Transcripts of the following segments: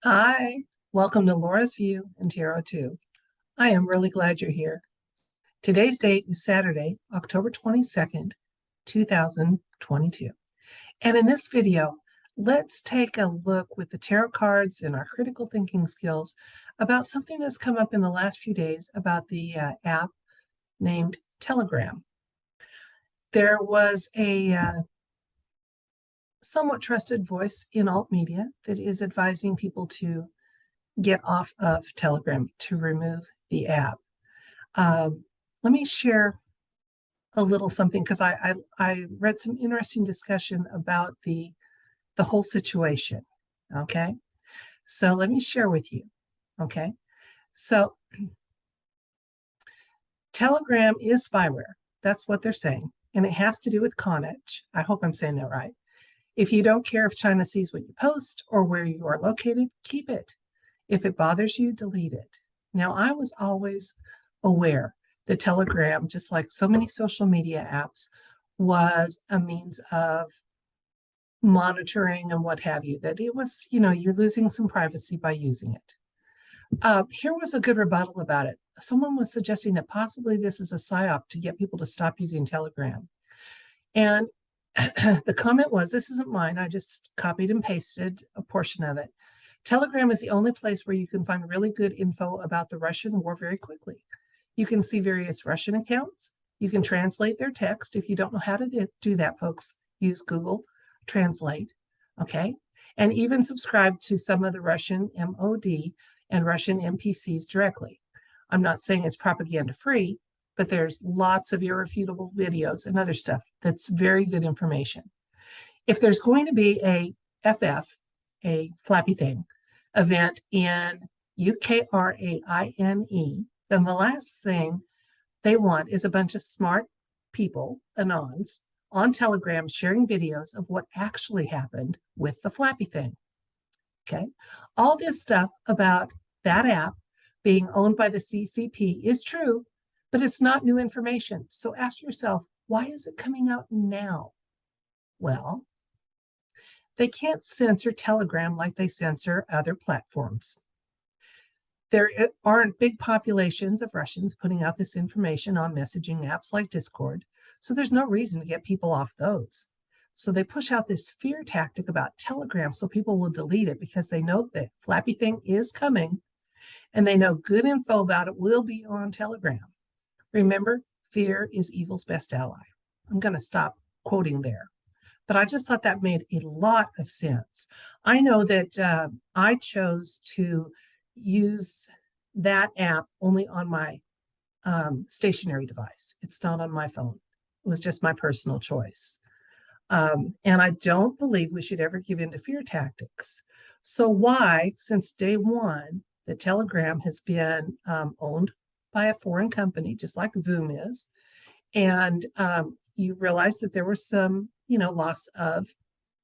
Hi, welcome to Laura's View and Tarot 2. I am really glad you're here. Today's date is Saturday, October 22nd, 2022. And in this video, let's take a look with the tarot cards and our critical thinking skills about something that's come up in the last few days about the app named Telegram. There was a somewhat trusted voice in alt media that is advising people to get off of Telegram, to remove the app. Let me share a little something because I read some interesting discussion about the whole situation. Okay, so let me share with you. Okay, so Telegram is spyware. That's what they're saying, and it has to do with Connacht. I hope I'm saying that right. If you don't care if China sees what you post or where you are located, keep it. If it bothers you, delete it. Now, I was always aware that Telegram, just like so many social media apps, was a means of monitoring and what have you, that it was, you're losing some privacy by using it. Here was a good rebuttal about it. Someone was suggesting that possibly this is a psyop to get people to stop using Telegram. And the comment was, this isn't mine, I just copied and pasted a portion of it. Telegram is the only place where you can find really good info about the Russian war very quickly. You can see various Russian accounts. You can translate their text. If you don't know how to do that, folks, use Google Translate, okay? And even subscribe to some of the Russian MOD and Russian NPCs directly. I'm not saying it's propaganda free, but there's lots of irrefutable videos and other stuff that's very good information. If there's going to be a FF, a flappy thing, event in Ukraine, then the last thing they want is a bunch of smart people, anons, on Telegram sharing videos of what actually happened with the flappy thing. Okay. All this stuff about that app being owned by the CCP is true, but it's not new information. So ask yourself, why is it coming out now? Well, they can't censor Telegram like they censor other platforms. There aren't big populations of Russians putting out this information on messaging apps like Discord, so there's no reason to get people off those. So they push out this fear tactic about Telegram so people will delete it because they know that flappy thing is coming and they know good info about it will be on Telegram. Remember, fear is evil's best ally. I'm going to stop quoting there. But I just thought that made a lot of sense. I know that I chose to use that app only on my stationary device. It's not on my phone. It was just my personal choice. And I don't believe we should ever give in to fear tactics. So why, since day one, the Telegram has been owned by a foreign company, just like Zoom is, and you realize that there was some, loss of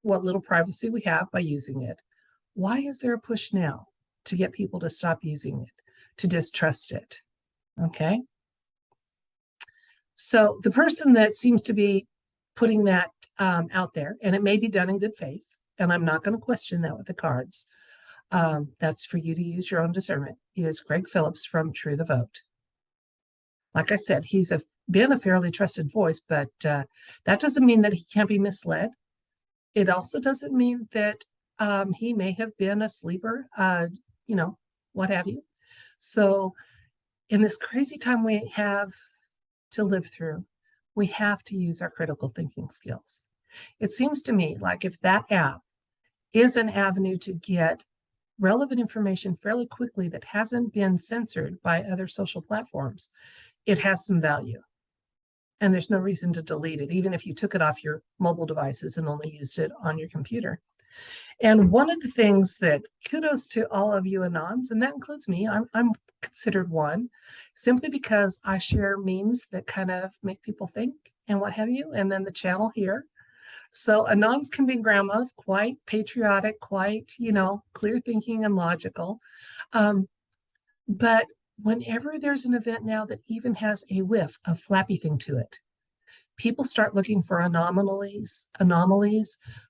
what little privacy we have by using it. Why is there a push now to get people to stop using it, to distrust it? Okay. So the person that seems to be putting that out there, and it may be done in good faith, and I'm not going to question that with the cards. That's for you to use your own discernment. Is Greg Phillips from True the Vote. Like I said, he's been a fairly trusted voice, but that doesn't mean that he can't be misled. It also doesn't mean that he may have been a sleeper, what have you. So in this crazy time we have to live through, we have to use our critical thinking skills. It seems to me like if that app is an avenue to get relevant information fairly quickly that hasn't been censored by other social platforms, it has some value. And there's no reason to delete it, even if you took it off your mobile devices and only used it on your computer. And one of the things that, kudos to all of you anons, and that includes me, I'm considered one, simply because I share memes that kind of make people think and what have you, and then the channel here. So anons can be grandmas, quite patriotic, quite, clear thinking and logical. But whenever there's an event now that even has a whiff of flappy thing to it, people start looking for anomalies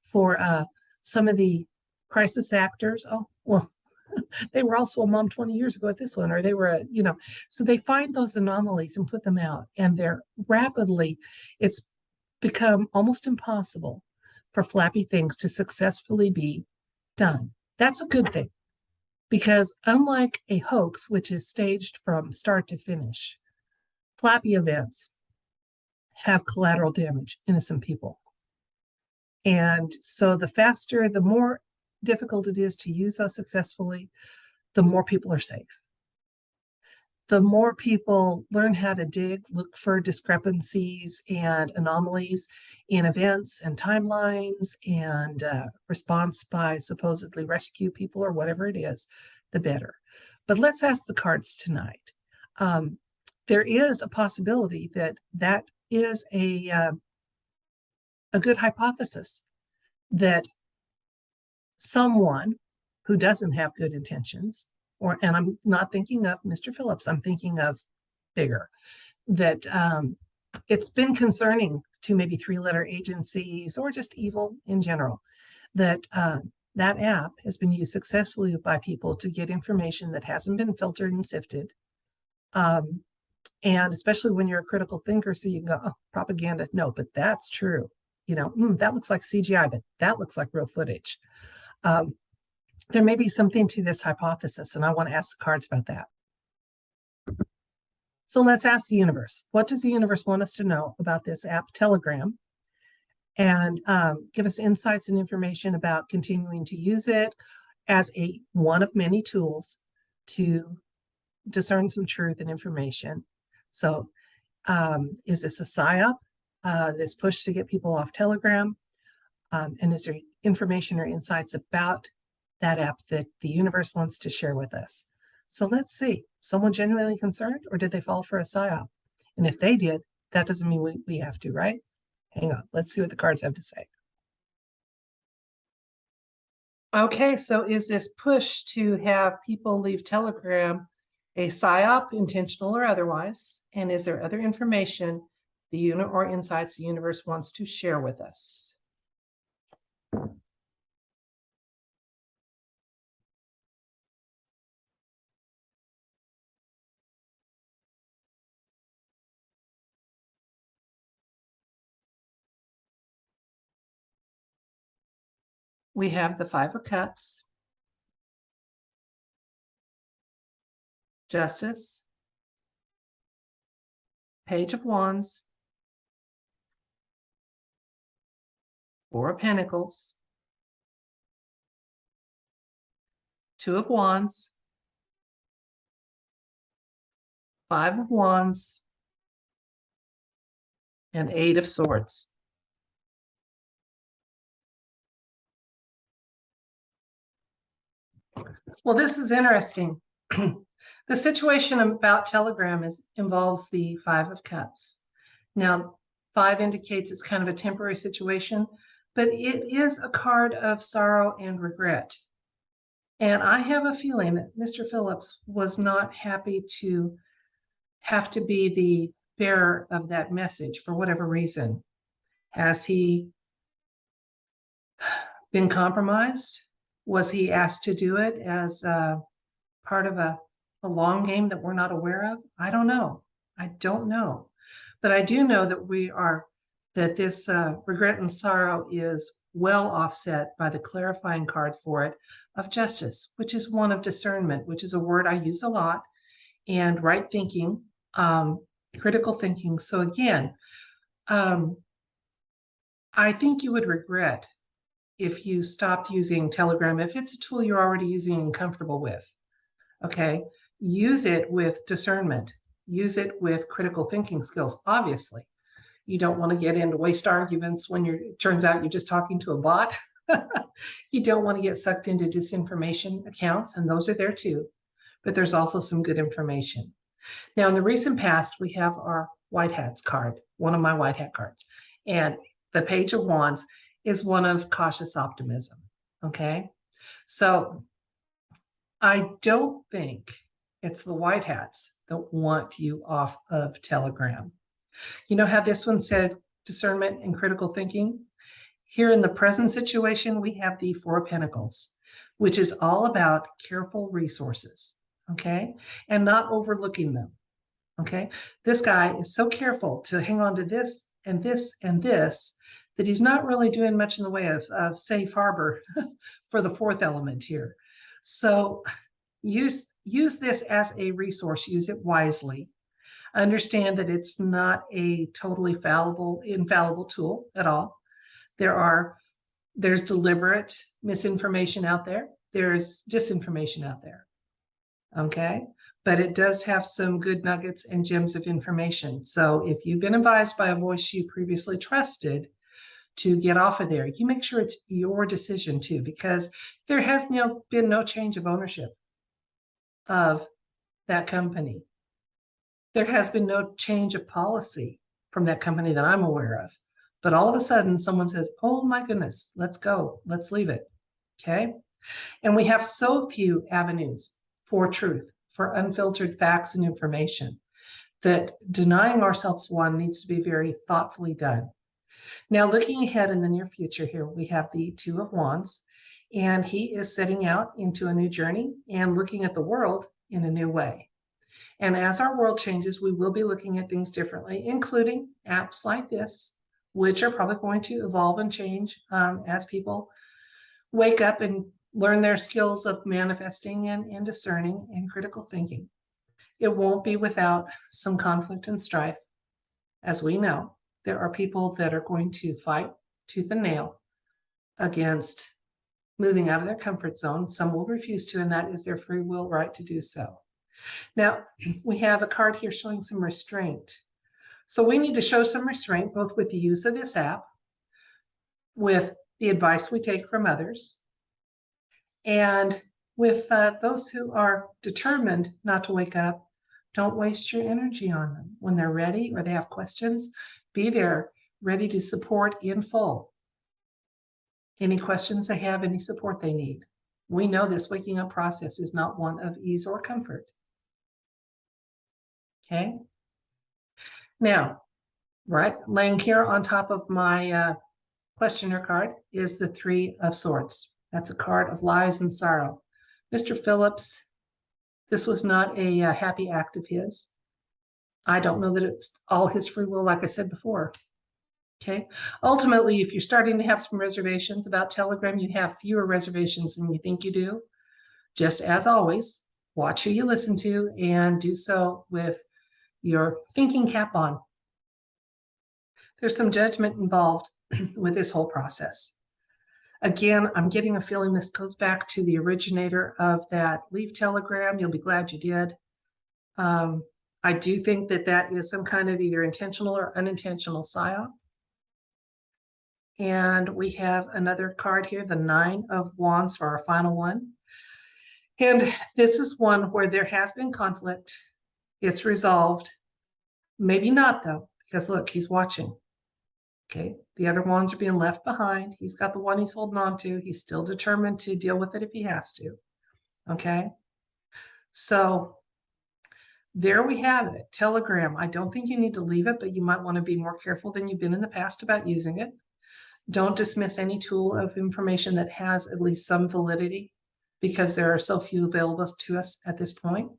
for some of the crisis actors. Oh, well, They were also a mom 20 years ago at this one, or they were so they find those anomalies and put them out, and they're rapidly, it's become almost impossible for flappy things to successfully be done. That's a good thing, because unlike a hoax, which is staged from start to finish, flappy events have collateral damage, innocent people. And so the more difficult it is to use those successfully, the more people are safe. The more people learn how to dig, look for discrepancies and anomalies in events and timelines and response by supposedly rescue people or whatever it is, the better. But let's ask the cards tonight. There is a possibility that is a good hypothesis that someone who doesn't have good intentions, and I'm not thinking of Mr. Phillips, I'm thinking of bigger, that it's been concerning to maybe 3-letter agencies or just evil in general, that that app has been used successfully by people to get information that hasn't been filtered and sifted. And especially when you're a critical thinker, so you can go, oh, propaganda, no, but that's true. That looks like CGI, but that looks like real footage. There may be something to this hypothesis, and I want to ask the cards about that. So let's ask the universe. What does the universe want us to know about this app, Telegram? And give us insights and information about continuing to use it as one of many tools to discern some truth and information. So is this a Psyop, this push to get people off Telegram? And is there information or insights about that app that the universe wants to share with us? So let's see. Someone genuinely concerned, or did they fall for a Psyop? And if they did, that doesn't mean we have to, right? Hang on. Let's see what the cards have to say. Okay, so is this push to have people leave Telegram a Psyop, intentional or otherwise? And is there other information or insights the universe wants to share with us? We have the 5 of Cups, Justice, Page of Wands, 4 of Pentacles, 2 of Wands, 5 of Wands, and 8 of Swords. Well, this is interesting. The situation about Telegram involves the 5 of Cups. Now, 5 indicates it's kind of a temporary situation, but it is a card of sorrow and regret. And I have a feeling that Mr. Phillips was not happy to have to be the bearer of that message for whatever reason. Has he been compromised? Was he asked to do it as part of a long game that we're not aware of? I don't know. I don't know. But I do know that this regret and sorrow is well offset by the clarifying card for it of Justice, which is one of discernment, which is a word I use a lot, and right thinking, critical thinking. So again, I think you would regret if you stopped using Telegram, if it's a tool you're already using and comfortable with. Okay, use it with discernment, use it with critical thinking skills. Obviously, you don't want to get into waste arguments when it turns out you're just talking to a bot. You don't want to get sucked into disinformation accounts, and those are there too. But there's also some good information. Now, in the recent past, we have our White Hats card, one of my White Hat cards. And the Page of Wands is one of cautious optimism. Okay, so I don't think it's the White Hats that want you off of Telegram. You know how this one said discernment and critical thinking? Here in the present situation, we have the Four of Pentacles, which is all about careful resources, okay? And not overlooking them, okay? This guy is so careful to hang on to this and this and this that he's not really doing much in the way of safe harbor for the fourth element here. So use this as a resource, use it wisely. Understand that it's not a totally infallible tool at all. There's deliberate misinformation out there. There's disinformation out there. Okay. But it does have some good nuggets and gems of information. So if you've been advised by a voice you previously trusted to get off of there, you make sure it's your decision too, because there has been no change of ownership of that company. There has been no change of policy from that company that I'm aware of. But all of a sudden, someone says, oh my goodness, let's go, let's leave it, okay? And we have so few avenues for truth, for unfiltered facts and information, that denying ourselves one needs to be very thoughtfully done. Now, looking ahead in the near future here, we have the Two of Wands, and he is setting out into a new journey and looking at the world in a new way. And as our world changes, we will be looking at things differently, including apps like this, which are probably going to evolve and change as people wake up and learn their skills of manifesting and discerning and critical thinking. It won't be without some conflict and strife. As we know, there are people that are going to fight tooth and nail against moving out of their comfort zone. Some will refuse to, and that is their free will right to do so. Now, we have a card here showing some restraint. So we need to show some restraint, both with the use of this app, with the advice we take from others, and with those who are determined not to wake up. Don't waste your energy on them. When they're ready or they have questions, be there, ready to support in full. Any questions they have, any support they need. We know this waking up process is not one of ease or comfort. Okay. Now, right, laying here on top of my questioner card is the Three of Swords. That's a card of lies and sorrow. Mr. Phillips, this was not a happy act of his. I don't know that it's all his free will, like I said before. Okay. Ultimately, if you're starting to have some reservations about Telegram, you have fewer reservations than you think you do. Just as always, watch who you listen to and do so with your thinking cap on. There's some judgment involved with this whole process. Again, I'm getting a feeling this goes back to the originator of that leave Telegram. You'll be glad you did. I do think that that is some kind of either intentional or unintentional psyop. And we have another card here, the Nine of Wands, for our final one. And this is one where there has been conflict. It's resolved. Maybe not, though, because look, he's watching. Okay, the other wands are being left behind. He's got the one he's holding on to. He's still determined to deal with it if he has to. Okay, so there we have it. Telegram. I don't think you need to leave it, but you might want to be more careful than you've been in the past about using it. Don't dismiss any tool of information that has at least some validity, because there are so few available to us at this point.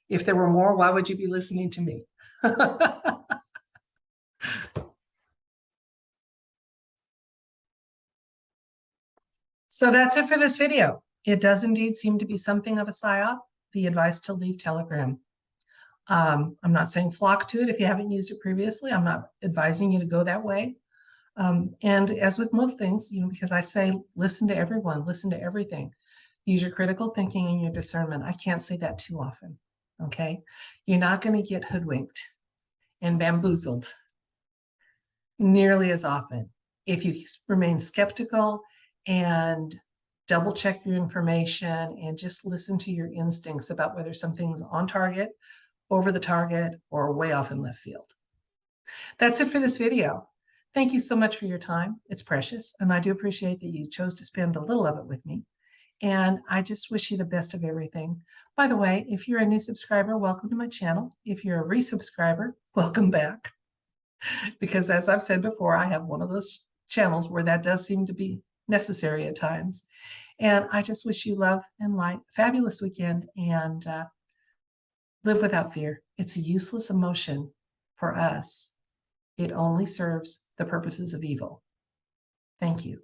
If there were more, why would you be listening to me? So that's it for this video. It does indeed seem to be something of a psyop, the advice to leave Telegram. I'm not saying flock to it if you haven't used it previously. I'm not advising you to go that way. And as with most things, because I say, listen to everyone, listen to everything. Use your critical thinking and your discernment. I can't say that too often, okay? You're not going to get hoodwinked and bamboozled nearly as often if you remain skeptical and double check your information and just listen to your instincts about whether something's on target, over the target, or way off in left field. That's it for this video. Thank you so much for your time. It's precious, and I do appreciate that you chose to spend a little of it with me. And I just wish you the best of everything. By the way, if you're a new subscriber, welcome to my channel. If you're a resubscriber, welcome back. Because as I've said before, I have one of those channels where that does seem to be necessary at times. And I just wish you love and light, fabulous weekend, and live without fear. It's a useless emotion for us. It only serves the purposes of evil. Thank you.